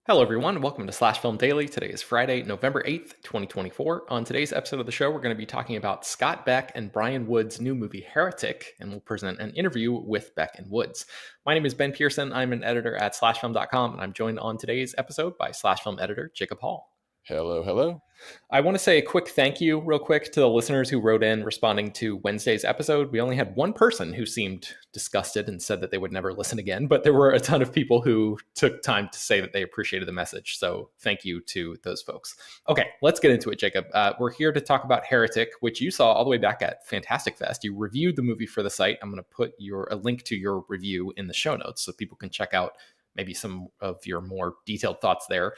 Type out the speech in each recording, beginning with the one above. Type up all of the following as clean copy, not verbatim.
Hello, everyone. Welcome to Slash Film Daily. Today is Friday, November 8th, 2024. On today's episode of the show, we're going to be talking about Scott Beck and Bryan Woods' new movie, Heretic, and we'll present an interview with Beck and Woods. My name is Ben Pearson. I'm an editor at slashfilm.com, and I'm joined on today's episode by Slash Film editor Jacob Hall. Hello, hello. I want to say a quick thank you, real quick, to the listeners who wrote in responding to Wednesday's episode. We only had one person who seemed disgusted and said that they would never listen again, but there were a ton of people who took time to say that they appreciated the message. So thank you to those folks. Okay, let's get into it, Jacob. We're here to talk about Heretic, which you saw all the way back at Fantastic Fest. You reviewed the movie for the site. I'm going to put a link to your review in the show notes so people can check out maybe some of your more detailed thoughts there.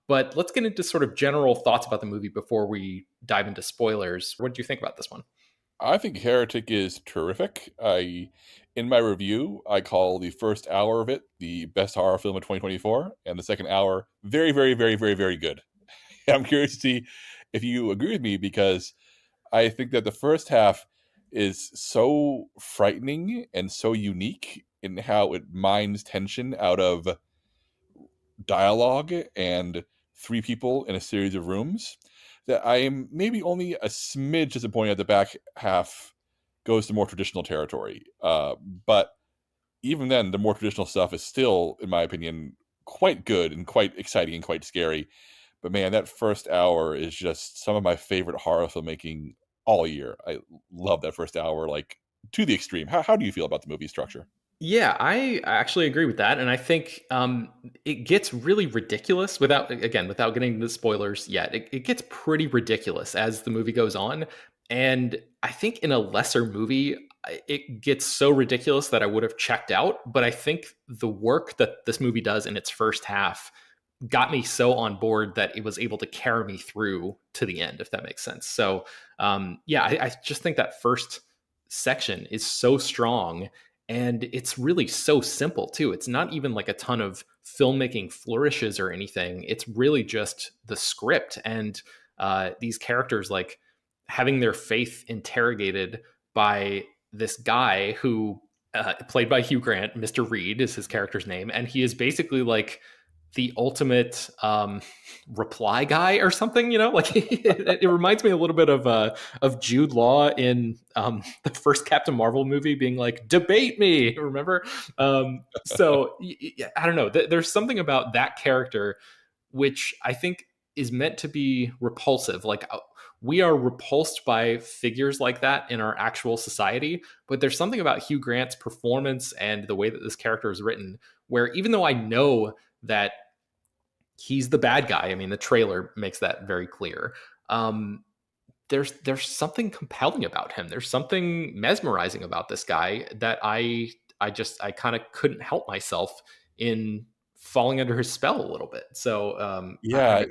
But let's get into sort of general thoughts about the movie before we dive into spoilers. What did you think about this one? I think Heretic is terrific. In my review, I call the first hour of it the best horror film of 2024, and the second hour very, very, very, very, very good. I'm curious to see if you agree with me because I think that the first half is so frightening and so unique in how it mines tension out of dialogue and three people in a series of rooms that I am maybe only a smidge disappointed at the back half goes to more traditional territory. But even then, the more traditional stuff is still, in my opinion, quite good and quite exciting and quite scary. But man, that first hour is just some of my favorite horror filmmaking all year. I love that first hour, like to the extreme. How do you feel about the movie structure? Yeah, I actually agree with that, and I think it gets really ridiculous without getting into the spoilers yet. It gets pretty ridiculous as the movie goes on, and I think in a lesser movie, it gets so ridiculous that I would have checked out. But I think the work that this movie does in its first half got me so on board that it was able to carry me through to the end, if that makes sense. So, yeah, I just think that first section is so strong and it's really so simple too. It's not even like a ton of filmmaking flourishes or anything. It's really just the script and these characters like having their faith interrogated by this guy who played by Hugh Grant. Mr. Reed is his character's name, and he is basically like the ultimate reply guy or something, like it reminds me a little bit of Jude Law in the first Captain Marvel movie being like, debate me, remember? So I don't know. There's something about that character which I think is meant to be repulsive. Like we are repulsed by figures like that in our actual society, but there's something about Hugh Grant's performance and the way that this character is written where even though I know that he's the bad guy. I mean, the trailer makes that very clear. There's something compelling about him. There's something mesmerizing about this guy that I kind of couldn't help myself in falling under his spell a little bit. So Yeah,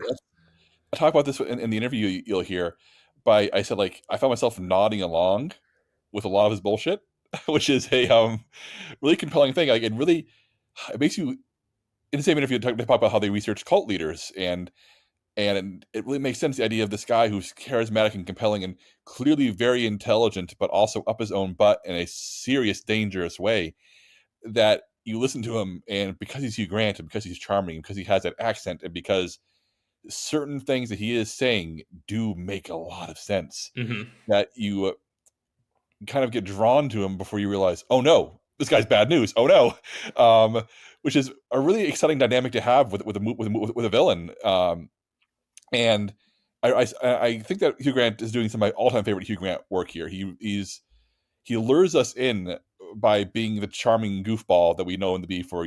I talk about this in the interview you'll hear. By I said like I found myself nodding along with a lot of his bullshit, which is a really compelling thing. Like it makes you in the same interview talk about how they research cult leaders and it really makes sense the idea of this guy who's charismatic and compelling and clearly very intelligent, but also up his own butt in a serious, dangerous way. That you listen to him, and because he's Hugh Grant, and because he's charming, and because he has that accent, and because certain things that he is saying do make a lot of sense, mhm. that you kind of get drawn to him before you realize, oh no, this guy's bad news. Oh no, which is a really exciting dynamic to have with a villain. And I think that Hugh Grant is doing some of my all time favorite Hugh Grant work here. He lures us in by being the charming goofball that we know him to be for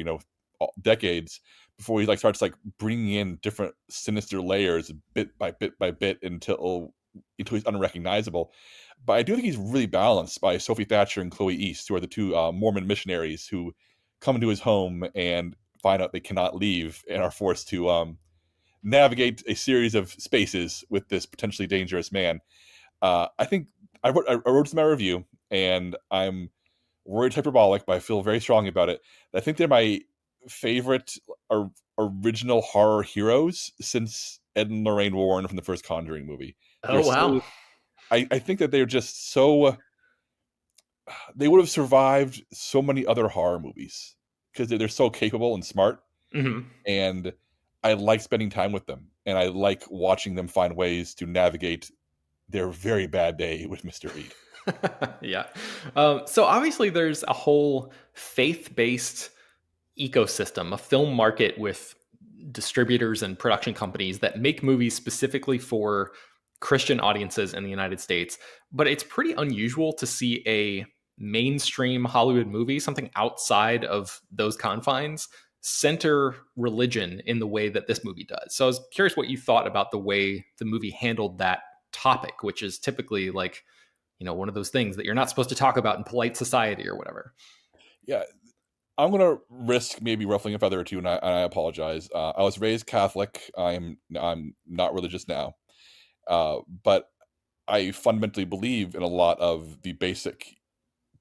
decades before he like starts like bringing in different sinister layers bit by bit by bit until he's unrecognizable. But I do think he's really balanced by Sophie Thatcher and Chloe East, who are the two Mormon missionaries who come into his home and find out they cannot leave and are forced to navigate a series of spaces with this potentially dangerous man. I think I wrote this in my review, and I'm worried hyperbolic, but I feel very strongly about it. I think they're my favorite original horror heroes since Ed and Lorraine Warren from the first Conjuring movie. They're Oh wow. so I think that they're just so they would have survived so many other horror movies because they're so capable and smart. Mhm. And I like spending time with them, and I like watching them find ways to navigate their very bad day with Mr. Reed. Yeah. So obviously, there's a whole faith-based ecosystem, a film market with distributors and production companies that make movies specifically for Christian audiences in the United States. But it's pretty unusual to see a mainstream Hollywood movie, something outside of those confines, center religion in the way that this movie does. So I was curious what you thought about the way the movie handled that topic, which is typically like, one of those things that you're not supposed to talk about in polite society or whatever. Yeah, I'm gonna risk maybe ruffling a feather or two, and I apologize. I was raised Catholic. I'm not religious now, but I fundamentally believe in a lot of the basic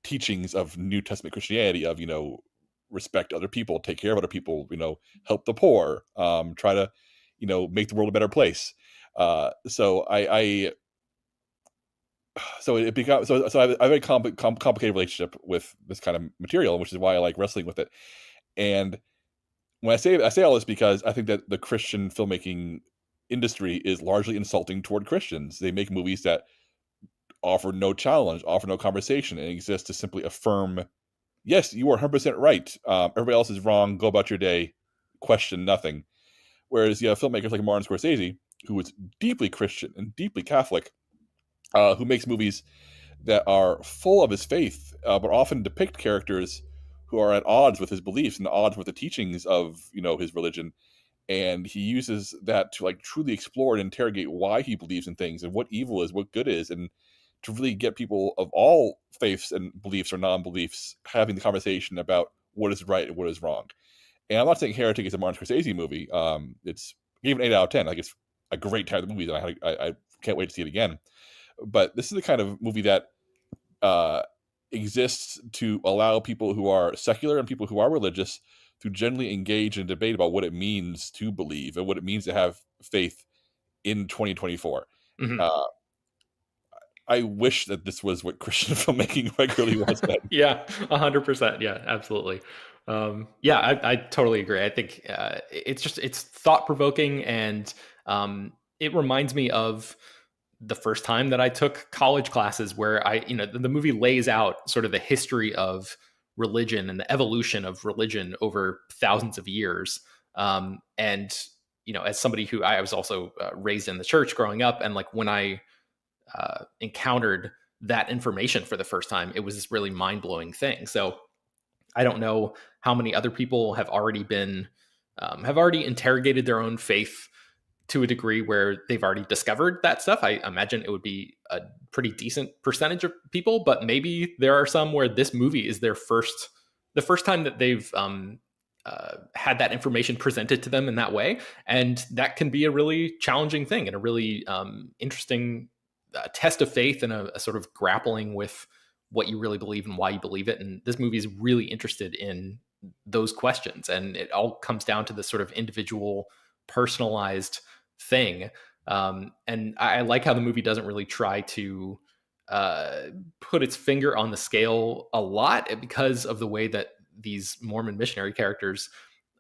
teachings of New Testament Christianity of, respect other people, take care of other people, help the poor, try to, make the world a better place. So so it becomes so I have a very complicated relationship with this kind of material, which is why I like wrestling with it. And when I say all this because I think that the Christian filmmaking industry is largely insulting toward Christians. They make movies that offer no challenge, offer no conversation, and exist to simply affirm, yes, you are 100% right. Everybody else is wrong. Go about your day. Question nothing. Whereas you have filmmakers like Martin Scorsese, who is deeply Christian and deeply Catholic, who makes movies that are full of his faith, but often depict characters who are at odds with his beliefs and odds with the teachings of his religion. And he uses that to like truly explore and interrogate why he believes in things and what evil is, what good is, and to really get people of all faiths and beliefs or non-beliefs having the conversation about what is right and what is wrong. And I'm not saying Heretic is a Martin Scorsese movie. It's gave an 8 out of 10. Like it's a great time of the movie, and I can't wait to see it again. But this is the kind of movie that uh, exists to allow people who are secular and people who are religious to generally engage in debate about what it means to believe and what it means to have faith in 2024. Mm-hmm. Uh, I wish that this was what Christian filmmaking regularly was then. Yeah, 100%. Yeah, absolutely. Yeah, I totally agree. I think it's thought provoking, and it reminds me of the first time that I took college classes where the movie lays out sort of the history of religion and the evolution of religion over thousands of years. And as somebody who I was also raised in the church growing up, and like when I encountered that information for the first time, it was this really mind blowing thing. So I don't know how many other people have already interrogated their own faith to a degree where they've already discovered that stuff. I imagine it would be a pretty decent percentage of people, but maybe there are some where this movie is the first time that they've had that information presented to them in that way, and that can be a really challenging thing and a really interesting test of faith and a sort of grappling with what you really believe and why you believe it. And this movie is really interested in those questions, and it all comes down to this sort of individual, personalized thing. And I like how the movie doesn't really try to put its finger on the scale a lot because of the way that these Mormon missionary characters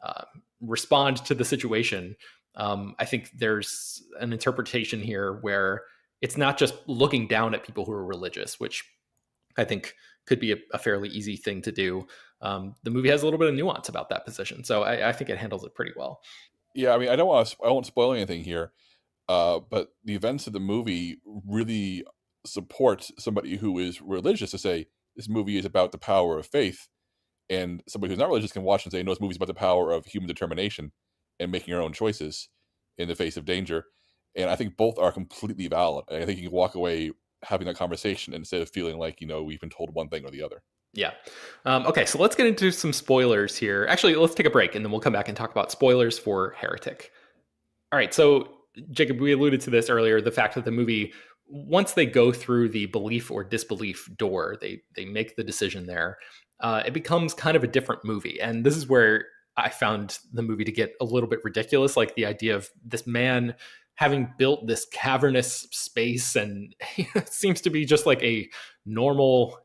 uh, respond to the situation. I think there's an interpretation here where it's not just looking down at people who are religious, which I think could be a fairly easy thing to do. The movie has a little bit of nuance about that position, so I think it handles it pretty well. Yeah, I mean, I won't spoil anything here, but the events of the movie really support somebody who is religious to say this movie is about the power of faith, and somebody who's not religious can watch and say, no, this movie's about the power of human determination and making your own choices in the face of danger. And I think both are completely valid. I think you can walk away having that conversation instead of feeling like, we've been told one thing or the other. Yeah. Okay, so let's get into some spoilers here. Actually, let's take a break and then we'll come back and talk about spoilers for Heretic. All right, so Jacob, we alluded to this earlier, the fact that the movie, once they go through the belief or disbelief door, they make the decision there, it becomes kind of a different movie. And this is where I found the movie to get a little bit ridiculous, like the idea of this man having built this cavernous space, and it seems to be just like a normal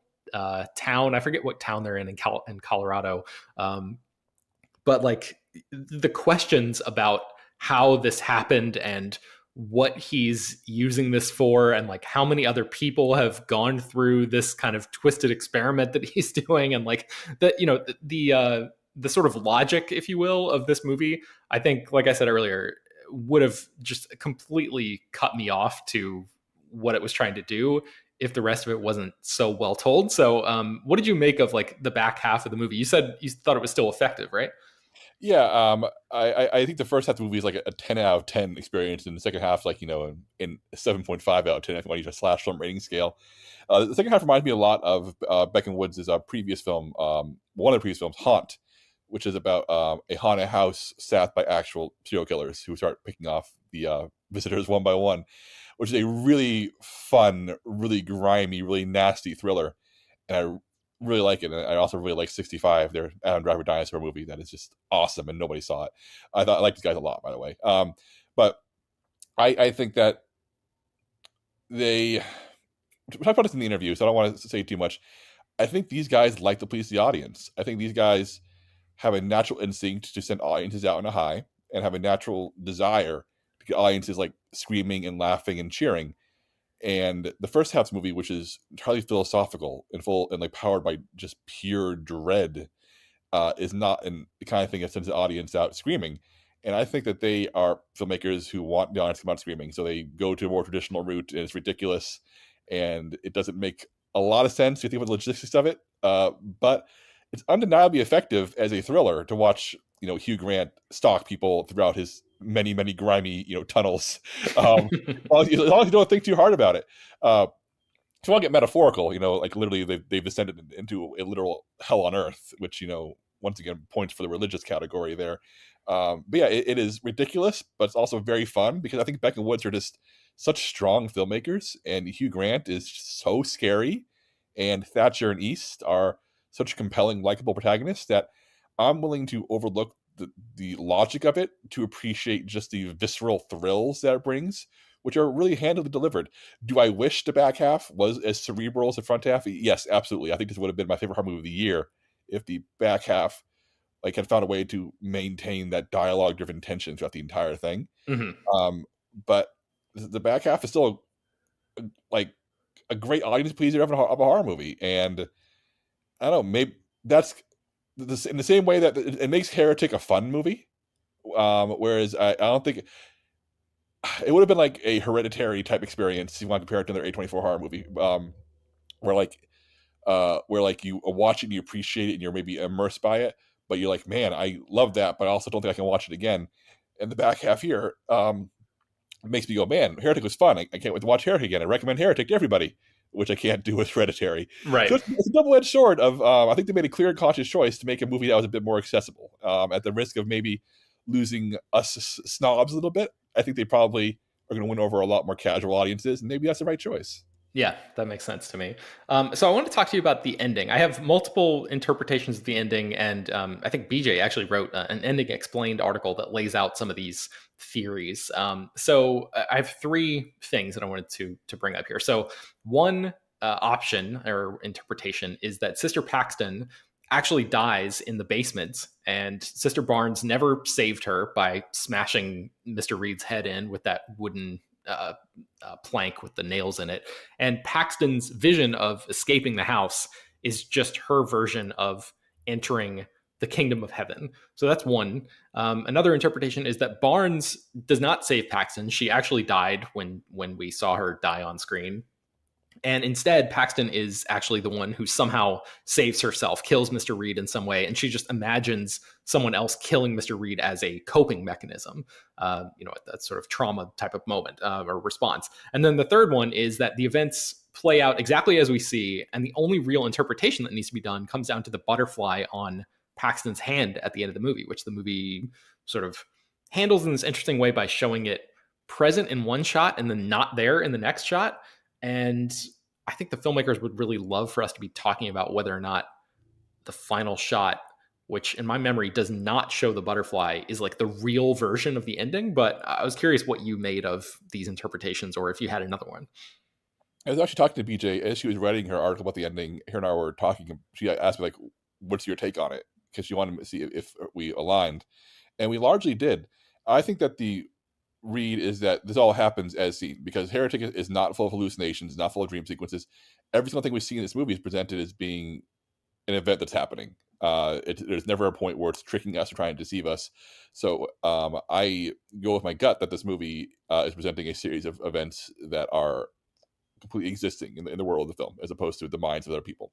town. I forget what town they're in Colorado. But like the questions about how this happened and what he's using this for, and like how many other people have gone through this kind of twisted experiment that he's doing, and like the sort of logic, if you will, of this movie, I think, like I said earlier, would have just completely cut me off to what it was trying to do if the rest of it wasn't so well told. So, what did you make of like the back half of the movie? You said you thought it was still effective, right? Yeah, I think the first half of the movie is like a 10 out of 10 experience, and the second half, like, in 7.5 out of 10, if you want to use a slash film rating scale. The second half reminds me a lot of Beck and Woods' previous film, one of the previous films, Haunt, which is about a haunted house staffed by actual serial killers who start picking off the visitors one by one, which is a really fun, really grimy, really nasty thriller. And I really like it. And I also really like 65, their Adam Driver dinosaur movie that is just awesome and nobody saw it. I like these guys a lot, by the way. But I think that they talked about this in the interview, so I don't want to say too much. I think these guys like to please the audience. I think these guys have a natural instinct to send audiences out on a high, and have a natural desire to get audiences like screaming and laughing and cheering. And the first half of the movie, which is entirely philosophical and full and like powered by just pure dread, is not the kind of thing that sends the audience out screaming. And I think that they are filmmakers who want the audience to come out screaming, so they go to a more traditional route, and it's ridiculous, and it doesn't make a lot of sense if you think about the logistics of it. But it's undeniably effective as a thriller to watch. Hugh Grant stalk people throughout his many, many grimy, tunnels. As long as you don't think too hard about it. So I'll get metaphorical, like literally they've descended into a literal hell on earth, which, once again points for the religious category there. But yeah, it is ridiculous, but it's also very fun because I think Beck and Woods are just such strong filmmakers, and Hugh Grant is so scary, and Thatcher and East are such compelling, likable protagonists that I'm willing to overlook the logic of it to appreciate just the visceral thrills that it brings, which are really handily delivered. Do I wish the back half was as cerebral as the front half? Yes, absolutely. I think this would have been my favorite horror movie of the year if the back half like had found a way to maintain that dialogue-driven tension throughout the entire thing. Mhm. But the back half is still like a great audience pleaser of a horror movie, and I don't know, maybe that's in the same way that it makes Heretic a fun movie. Whereas I don't think it would have been like a Hereditary type experience if you want to compare it to another A24 horror movie, where like you watch it and you appreciate it and you're maybe immersed by it, but you're like, man, I love that, but I also don't think I can watch it again. And the back half here makes me go, man, Heretic was fun. I can't wait to watch Heretic again. I recommend Heretic to everybody, which I can't do with Hereditary. Right. So it's a double-edged sword of, I think they made a clear and conscious choice to make a movie that was a bit more accessible, at the risk of maybe losing us snobs a little bit. I think they probably are going to win over a lot more casual audiences, and maybe that's the right choice. Yeah, that makes sense to me. So I want to talk to you about the ending. I have multiple interpretations of the ending, and I think BJ actually wrote an ending explained article that lays out some of these theories. So I have three things that I wanted to bring up here. So one option or interpretation is that Sister Paxton actually dies in the basement, and Sister Barnes never saved her by smashing Mr. Reed's head in with that wooden plank with the nails in it. And Paxton's vision of escaping the house is just her version of entering the kingdom of heaven. So that's one. Another interpretation is that Barnes does not save Paxton. She actually died when we saw her die on screen. And instead, Paxton is actually the one who somehow saves herself, kills Mr. Reed in some way, and she just imagines someone else killing Mr. Reed as a coping mechanism, that sort of trauma type of moment or response. And then the third one is that the events play out exactly as we see, and the only real interpretation that needs to be done comes down to the butterfly on Paxton's hand at the end of the movie, which the movie sort of handles in this interesting way by showing it present in one shot and then not there in the next shot. And I think the filmmakers would really love for us to be talking about whether or not the final shot, which in my memory does not show the butterfly, is like the real version of the ending. But I was curious what you made of these interpretations, or if you had another one. I was actually talking to BJ as she was writing her article about the ending. Her and I were talking. She asked me, like, what's your take on it? Because she wanted to see if we aligned. And we largely did. I think that the read is that this all happens as seen, because Heretic is not full of hallucinations, not full of dream sequences. Every single thing we see in this movie is presented as being an event that's happening. There's never a point where it's tricking us or trying to deceive us. So I go with my gut that this movie is presenting a series of events that are completely existing in the world of the film, as opposed to the minds of other people.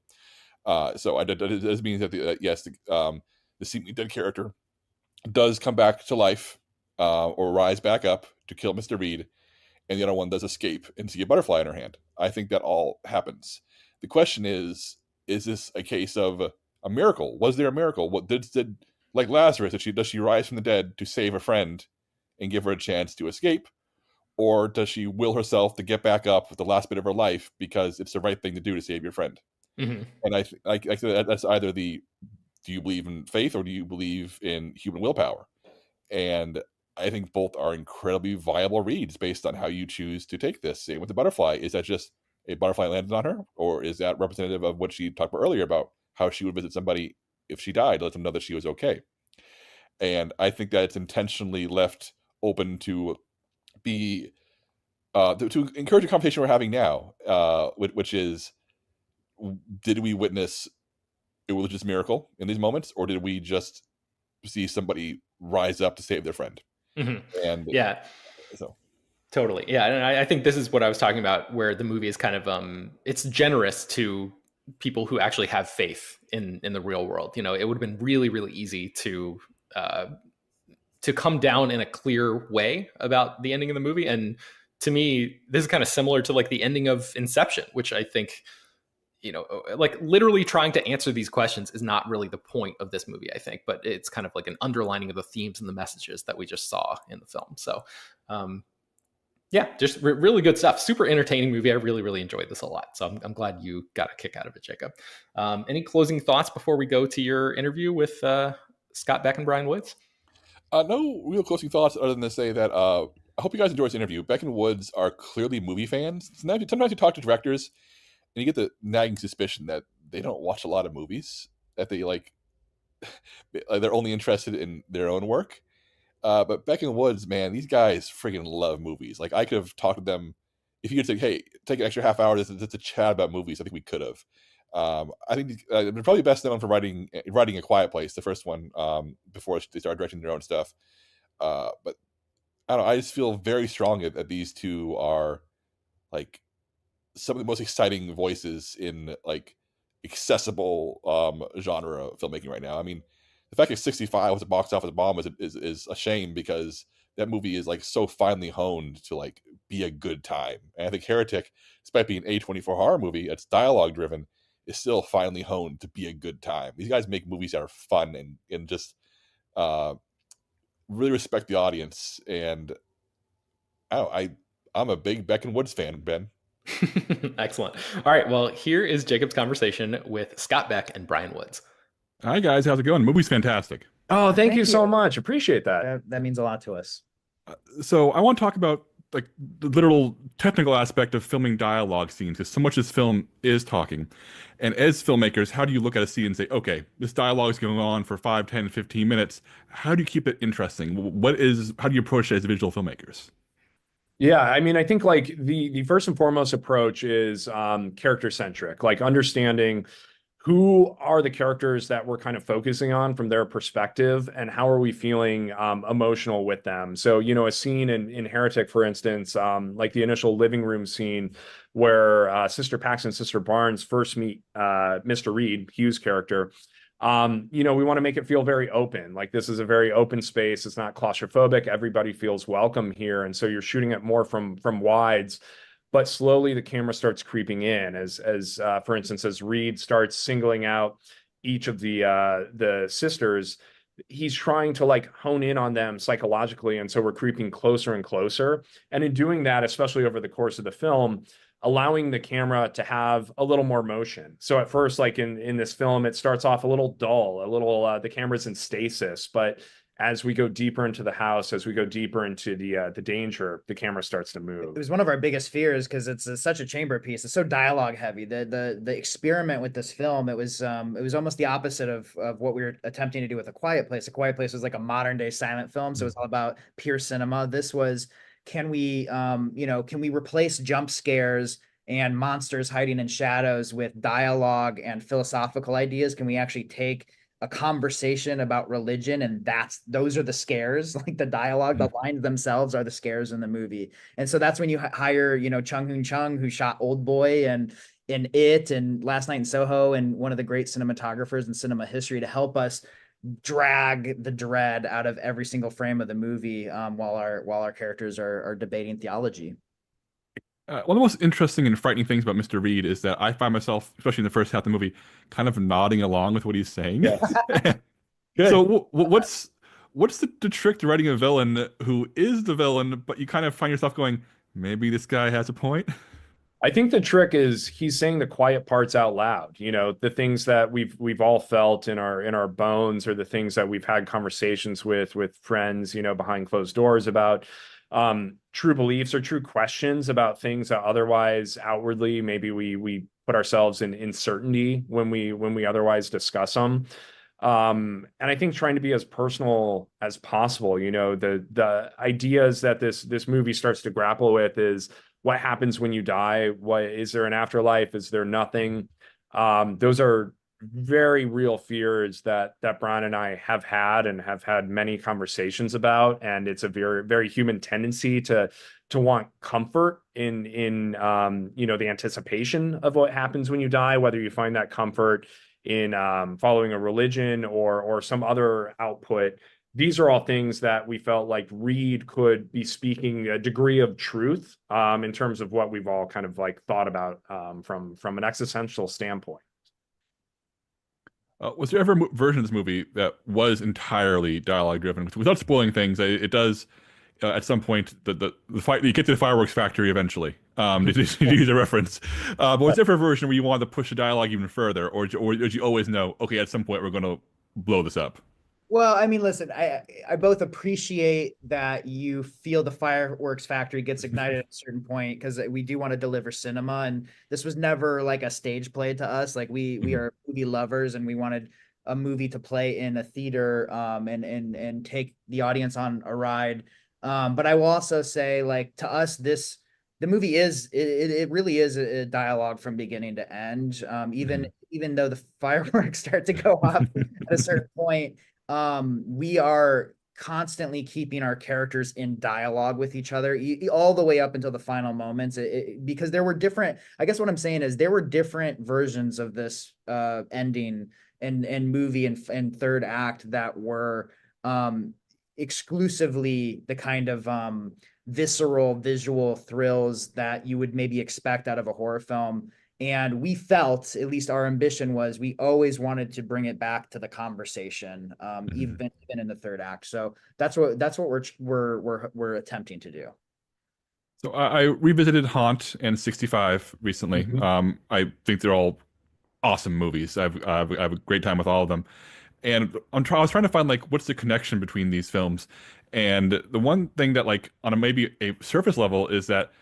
So this means that yes, the seemingly dead character does come back to life, or rise back up to kill Mr. Reed, and the other one does escape and see a butterfly in her hand. I think that all happens. The question is this a case of a miracle? Was there a miracle? What did like Lazarus, does she rise from the dead to save a friend and give her a chance to escape? Or does she will herself to get back up with the last bit of her life because it's the right thing to do to save your friend? Mm-hmm. And I think that's either the, do you believe in faith or do you believe in human willpower? And I think both are incredibly viable reads based on how you choose to take this. Same with the butterfly. Is that just a butterfly landed on her? Or is that representative of what she talked about earlier about how she would visit somebody if she died, let them know that she was okay? And I think that it's intentionally left open to be, to encourage a conversation we're having now, which is, did we witness a religious miracle in these moments, or did we just see somebody rise up to save their friend? Mm-hmm. And Yeah. so, Totally. Yeah. And I think this is what I was talking about, where the movie is kind of it's generous to people who actually have faith in the real world. You know, it would have been really, really easy uh to come down in a clear way about the ending of the movie. And to me, this is kind of similar to like the ending of Inception, which I think, you know, like literally trying to answer these questions is not really the point of this movie, I think, but it's kind of like an underlining of the themes and the messages that we just saw in the film. So um yeah, just really good stuff. Super entertaining movie. I really, really enjoyed this a lot. So I'm glad you got a kick out of it, Jacob. Any closing thoughts before we go to your interview with Scott Beck and Bryan Woods? no real closing thoughts other than to say that I hope you guys enjoy this interview. Beck and Woods are clearly movie fans. Sometimes you talk to directors and you get the nagging suspicion that they don't watch a lot of movies, that they like they're only interested in their own work. But Beck and Woods, man, these guys freaking love movies. Like, I could have talked to them if you could say, "Hey, take an extra half hour to chat about movies." I think we could have. I think they're probably best known for writing A Quiet Place, the first one, before they started directing their own stuff. But I don't know. I just feel very strong that these two are like some of the most exciting voices in like accessible genre filmmaking right now. I mean, the fact that 65 was a box office bomb is a shame, because that movie is like so finely honed to like be a good time. And I think Heretic, despite being a 24 horror movie, it's dialogue driven, is still finely honed to be a good time. These guys make movies that are fun and just uh, really respect the audience. And I'm a big Beck and Woods fan, Ben. Excellent. All right. Well, here is Jacob's conversation with Scott Beck and Bryan Woods. Hi guys, how's it going? The movie's fantastic. Oh, thank you Thank so you. much. Appreciate that. That means a lot to us. So I want to talk about like the literal technical aspect of filming dialogue scenes, because so much of this film is talking. And as filmmakers, how do you look at a scene and say, okay, this dialogue is going on for 5, 10, 15 minutes. How do you keep it interesting? How do you approach it as visual filmmakers? Yeah, I mean, I think like the first and foremost approach is character centric, like understanding who are the characters that we're kind of focusing on from their perspective, and how are we feeling emotional with them. So, you know, a scene in Heretic, for instance, like the initial living room scene where Sister Pax and Sister Barnes first meet Mr. Reed, Hugh's character. You know, we want to make it feel very open. Like, this is a very open space. It's not claustrophobic. Everybody feels welcome here. And so you're shooting it more from wides, but slowly the camera starts creeping in as for instance, as Reed starts singling out each of the sisters, he's trying to like hone in on them psychologically. And so we're creeping closer and closer. And in doing that, especially over the course of the film, allowing the camera to have a little more motion. So at first, like in this film, it starts off a little dull, a little, the camera's in stasis, but as we go deeper into the house, as we go deeper into the danger, the camera starts to move. It was one of our biggest fears because such a chamber piece. It's so dialogue heavy. The experiment with this film, it was almost the opposite of what we were attempting to do with A Quiet Place. A Quiet Place was like a modern day silent film, so it was all about pure cinema. This was, can we can we replace jump scares and monsters hiding in shadows with dialogue and philosophical ideas? Can we actually take a conversation about religion, and those are the scares, like the dialogue, the lines themselves are the scares in the movie. And so that's when you hire, Chung Hoon Chung, who shot Old Boy and in It and Last Night in Soho, and one of the great cinematographers in cinema history, to help us drag the dread out of every single frame of the movie, while our characters are debating theology. One of the most interesting and frightening things about Mr. Reed is that I find myself, especially in the first half of the movie, kind of nodding along with what he's saying. Yes. Good. So what's the trick to writing a villain who is the villain, but you kind of find yourself going, maybe this guy has a point? I think the trick is he's saying the quiet parts out loud. The things that we've all felt in our bones, or the things that we've had conversations with friends, behind closed doors about. True beliefs or true questions about things that otherwise outwardly maybe we put ourselves in uncertainty when we otherwise discuss them. And I think trying to be as personal as possible, the ideas that this movie starts to grapple with is what happens when you die. What is there an afterlife? Is there nothing? Those are very real fears that Bryan and I have had many conversations about, and it's a very, very human tendency to want comfort in the anticipation of what happens when you die, whether you find that comfort in following a religion or some other output. These are all things that we felt like Reed could be speaking a degree of truth in terms of what we've all kind of like thought about from an existential standpoint. Was there ever a version of this movie that was entirely dialogue driven? Without spoiling things, it does at some point the fight, you get to the fireworks factory eventually. To use a reference, but was there ever a version where you wanted to push the dialogue even further, or did you always know, okay, at some point we're going to blow this up? Well, I mean, listen, I both appreciate that you feel the fireworks factory gets ignited at a certain point, because we do want to deliver cinema, and this was never like a stage play to us. Like we are movie lovers, and we wanted a movie to play in a theater, and take the audience on a ride. But I will also say, like, to us, the movie it really is a dialogue from beginning to end. Even though the fireworks start to go off at a certain point, we are constantly keeping our characters in dialogue with each other all the way up until the final moments, because there were different, I guess what I'm saying is there were different versions of this ending and movie and third act that were exclusively the kind of visceral visual thrills that you would maybe expect out of a horror film. And we felt, at least our ambition was, we always wanted to bring it back to the conversation, even in the third act. So that's what we're attempting to do. So I revisited Haunt and 65 recently. I think they're all awesome movies. I have a great time with all of them. And I was trying to find, like, what's the connection between these films. And the one thing that, like, on maybe a surface level is that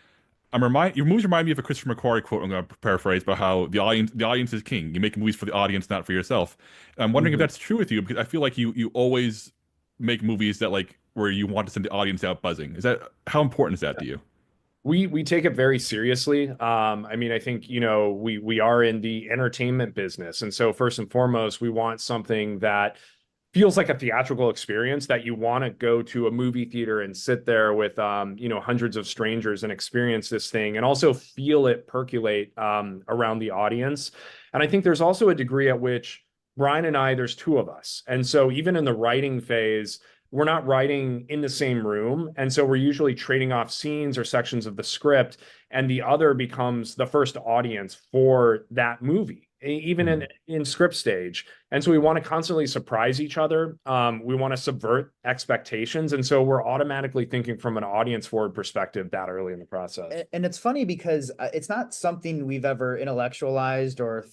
your movies remind me of a Christopher McQuarrie quote I'm going to paraphrase, about how the audience is king. You make movies for the audience, not for yourself. And I'm wondering if that's true with you, because I feel like you always make movies that, like, where you want to send the audience out buzzing. How important is that to you? We take it very seriously. I mean, I think, we are in the entertainment business. And so first and foremost, we want something that feels like a theatrical experience, that you want to go to a movie theater and sit there with, hundreds of strangers and experience this thing, and also feel it percolate around the audience. And I think there's also a degree at which Bryan and I, there's two of us. And so even in the writing phase, we're not writing in the same room. And so we're usually trading off scenes or sections of the script, and the other becomes the first audience for that movie, even in script stage. And so we want to constantly surprise each other. We want to subvert expectations. And so we're automatically thinking from an audience forward perspective that early in the process. And it's funny because it's not something we've ever intellectualized or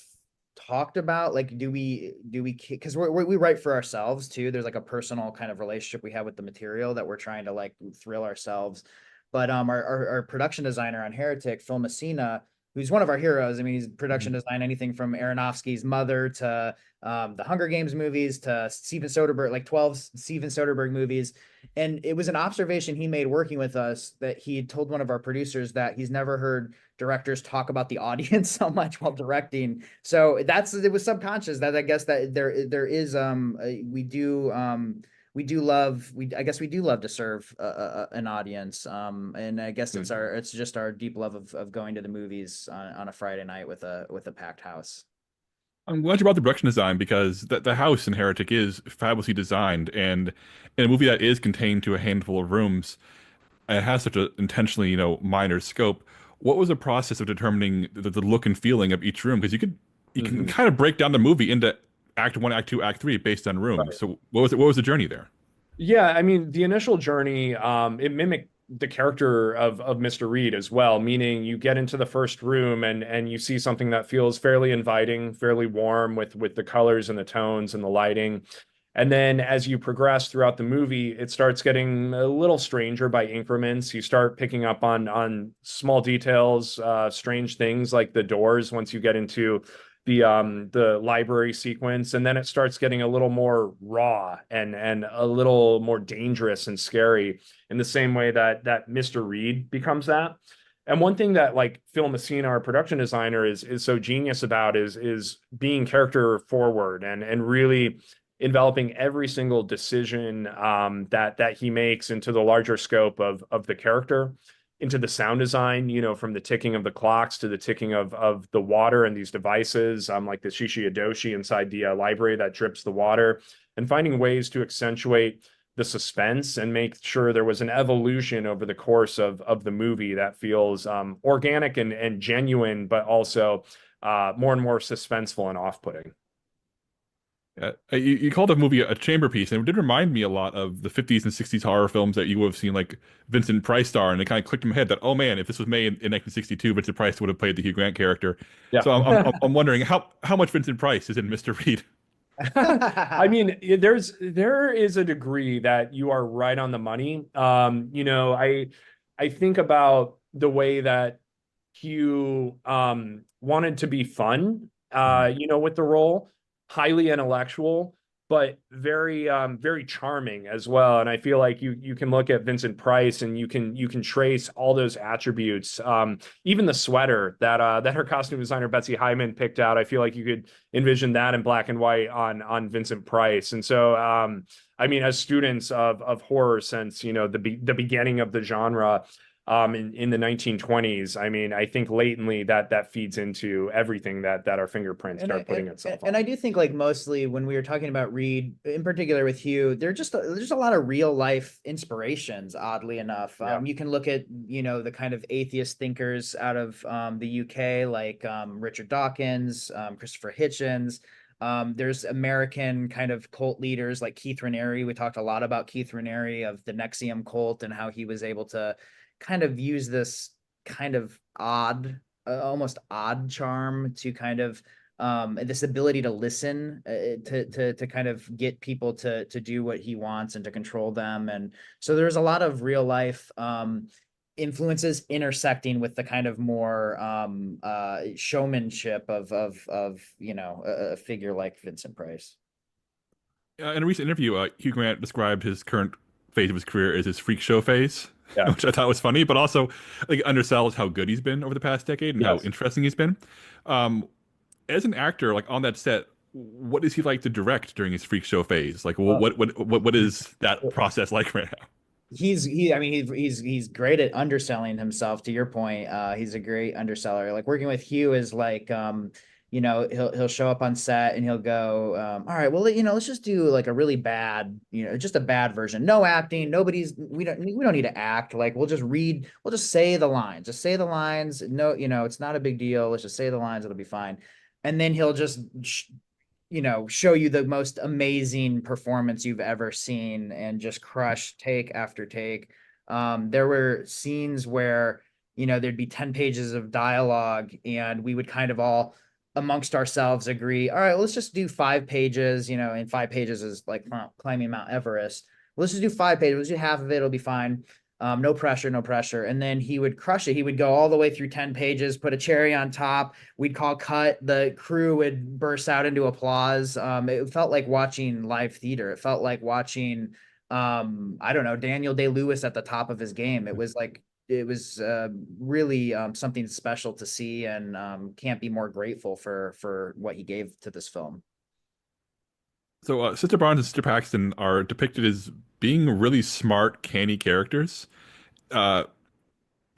talked about, like, do we because we write for ourselves too. There's like a personal kind of relationship we have with the material that we're trying to like thrill ourselves. But our production designer on Heretic, Phil Messina, who's one of our heroes. I mean, he's production design anything from Aronofsky's Mother to the Hunger Games movies to Steven Soderbergh, like 12 Steven Soderbergh movies. And it was an observation he made working with us that he had told one of our producers that he's never heard directors talk about the audience so much while directing. So it was subconscious that I guess that there is we do love I guess we do love to serve an audience, and I guess it's just our deep love of going to the movies on a Friday night with a packed house. I'm glad you brought the production design because the house in Heretic is fabulously designed, and in a movie that is contained to a handful of rooms, and it has such an intentionally, minor scope. What was the process of determining the look and feeling of each room? Because you can kind of break down the movie into Act 1, Act 2, Act 3 based on rooms. Right. So what was the journey there? Yeah, I mean, the initial journey, it mimicked the character of Mr. Reed as well, meaning you get into the first room and you see something that feels fairly inviting, fairly warm with the colors and the tones and the lighting. And then as you progress throughout the movie, it starts getting a little stranger by increments. You start picking up on small details, strange things like the doors once you get into the library sequence, and then it starts getting a little more raw and a little more dangerous and scary in the same way that Mr. Reed becomes that. And one thing that like Phil Messina, our production designer, is so genius about is being character forward and really enveloping every single decision that he makes into the larger scope of the character, into the sound design, from the ticking of the clocks to the ticking of the water and these devices, like the Shishiyadoshi inside the library that drips the water, and finding ways to accentuate the suspense and make sure there was an evolution over the course of the movie that feels organic and genuine, but also more and more suspenseful and off-putting. You called the movie a chamber piece, and it did remind me a lot of the 50s and 60s horror films that you would have seen, like Vincent Price star, and it kind of clicked in my head that, oh man, if this was made in 1962, Vincent Price would have played the Hugh Grant character. Yeah. So I'm wondering how much Vincent Price is in Mr. Reed? I mean, there is a degree that you are right on the money. I think about the way that Hugh wanted to be fun, with the role, highly intellectual, but very very charming as well. And I feel like you can look at Vincent Price and you can trace all those attributes. Even the sweater that her costume designer Betsy Hyman picked out, I feel like you could envision that in black and white on Vincent Price. And so I mean, as students of horror since the beginning of the genre, in the 1920s, I mean, I think latently that feeds into everything that our fingerprints start putting itself on. And I do think, like, mostly when we were talking about Reed, in particular with Hugh, there's just a lot of real life inspirations, oddly enough. Yeah. You can look at, the kind of atheist thinkers out of the UK, like Richard Dawkins, Christopher Hitchens. There's American kind of cult leaders like Keith Raniere. We talked a lot about Keith Raniere of the Nexium cult and how he was able to kind of use this kind of odd, almost odd charm to kind of this ability to listen, to kind of get people to do what he wants and to control them. And so there's a lot of real life influences intersecting with the kind of more showmanship of a figure like Vincent Price. In a recent interview, Hugh Grant described his current phase of his career as his freak show phase, which I thought was funny, but also like undersells how good he's been over the past decade and how interesting he's been. As an actor, like on that set, what is he like to direct during his freak show phase? Like, what is that process like right now? He's great at underselling himself. To your point, he's a great underseller. Like working with Hugh is like, he'll show up on set and he'll go, all right, well, let's just do like a really bad, just a bad version. No acting. We don't need to act. Like we'll just say the lines. Just say the lines. No, it's not a big deal. Let's just say the lines. It'll be fine. And then he'll just show you the most amazing performance you've ever seen and just crush take after take. There were scenes where, there'd be 10 pages of dialogue and we would kind of all amongst ourselves agree, all right, let's just do 5 pages, and 5 pages is like climbing Mount Everest. Let's just do 5 pages. Let's do half of it. It'll be fine. No pressure, no pressure. And then he would crush it. He would go all the way through 10 pages, put a cherry on top. We'd call cut. The crew would burst out into applause. It felt like watching live theater. It felt like watching, I don't know, Daniel Day-Lewis at the top of his game. It was really something special to see, and can't be more grateful for what he gave to this film. So Sister Barnes and Sister Paxton are depicted as being really smart, canny characters. Uh,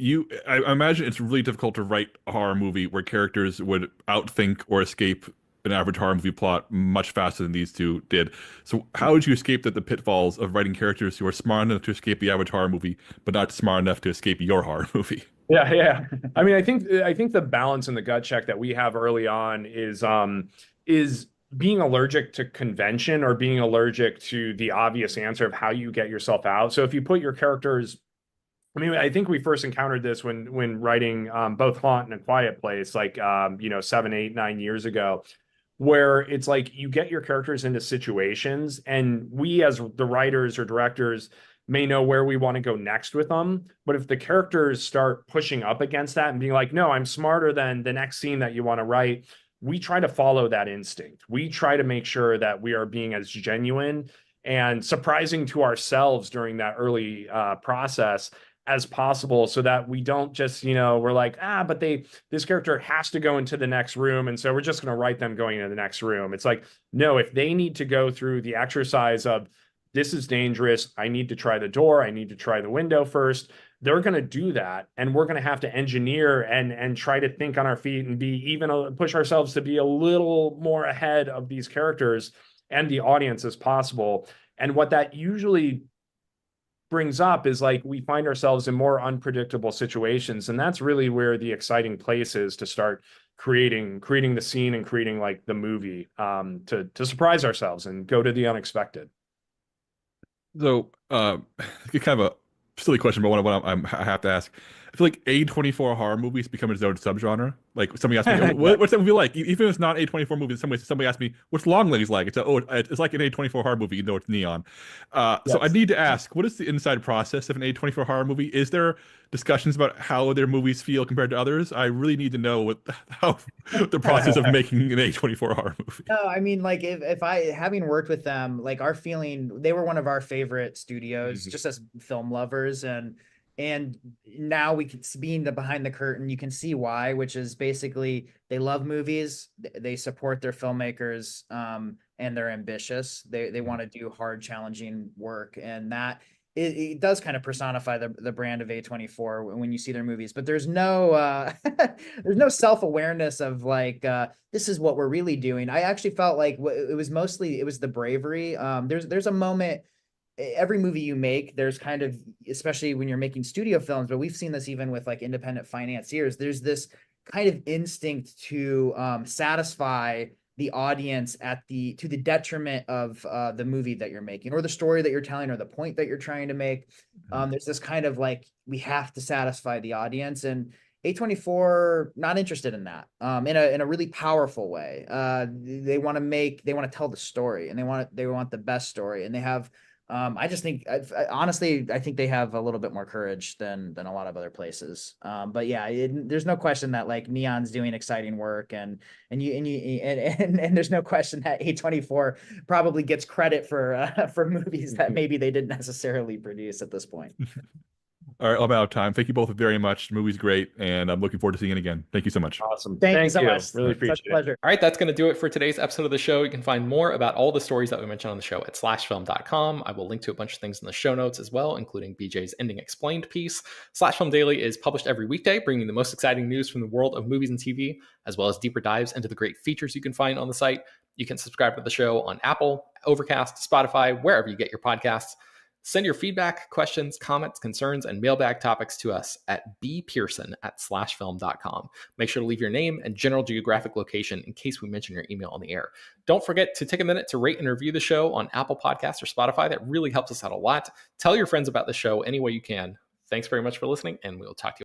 I imagine it's really difficult to write a horror movie where characters would outthink or escape an average horror movie plot much faster than these two did. So how would you escape the pitfalls of writing characters who are smart enough to escape the average horror movie, but not smart enough to escape your horror movie? Yeah, yeah. I mean, I think the balance in the gut check that we have early on is being allergic to convention, or being allergic to the obvious answer of how you get yourself out. So if you put your characters, I mean, I think we first encountered this when writing both Haunt and A Quiet Place, like 7, 8, 9 years ago, where it's like you get your characters into situations, and we as the writers or directors may know where we want to go next with them. But if the characters start pushing up against that and being like, no, I'm smarter than the next scene that you want to write, we try to follow that instinct. We try to make sure that we are being as genuine and surprising to ourselves during that early process as possible, so that we don't just, we're like, but this character has to go into the next room, and so we're just going to write them going into the next room. It's like, no, if they need to go through the exercise of, this is dangerous, I need to try the door, I need to try the window first, they're going to do that. And we're going to have to engineer and try to think on our feet and be even push ourselves to be a little more ahead of these characters and the audience as possible. And what that usually brings up is, like, we find ourselves in more unpredictable situations. And that's really where the exciting place is to start creating the scene and creating like the movie, to surprise ourselves and go to the unexpected. So, kind of a silly question, but I have to ask. I feel like A24 horror movies become its own subgenre. Like, somebody asked me, oh, what's that movie like? Even if it's not A24 movie, in some ways, somebody asked me, what's Longlegs like? It's like an A24 horror movie, even though it's neon. So I need to ask, what is the inside process of an A24 horror movie? Is there discussions about how their movies feel compared to others? I really need to know how the process of making an A24 horror movie. No, I mean, like, if I, having worked with them, like, our feeling, they were one of our favorite studios, just as film lovers, and now we can, being the behind the curtain, you can see why, which is basically they love movies, they support their filmmakers, and they're ambitious. They want to do hard, challenging work, and that it does kind of personify the brand of A24 when you see their movies. But there's no there's no self-awareness of like, this is what we're really doing. I actually felt like it was the bravery. There's a moment. Every movie you make, there's kind of, especially when you're making studio films, but we've seen this even with like independent financiers, there's this kind of instinct to satisfy the audience to the detriment of the movie that you're making, or the story that you're telling, or the point that you're trying to make. There's this kind of like, we have to satisfy the audience, and A24 not interested in that, in a really powerful way. They want to tell the story, and they want the best story, and they have, I just think, honestly, I think they have a little bit more courage than a lot of other places. But yeah, there's no question that like Neon's doing exciting work, and there's no question that A24 probably gets credit for movies that maybe they didn't necessarily produce at this point. All right, I'm out of time. Thank you both very much. The movie's great, and I'm looking forward to seeing it again. Thank you so much. Awesome. Thank you so much. Really Such a appreciate pleasure. it. All right, that's going to do it for today's episode of the show. You can find more about all the stories that we mentioned on the show at slashfilm.com. I will link to a bunch of things in the show notes as well, including BJ's Ending Explained piece. Slash Film Daily is published every weekday, bringing the most exciting news from the world of movies and TV, as well as deeper dives into the great features you can find on the site. You can subscribe to the show on Apple, Overcast, Spotify, wherever you get your podcasts. Send your feedback, questions, comments, concerns, and mailbag topics to us at bpearson@slashfilm.com. Make sure to leave your name and general geographic location in case we mention your email on the air. Don't forget to take a minute to rate and review the show on Apple Podcasts or Spotify. That really helps us out a lot. Tell your friends about the show any way you can. Thanks very much for listening, and we'll talk to you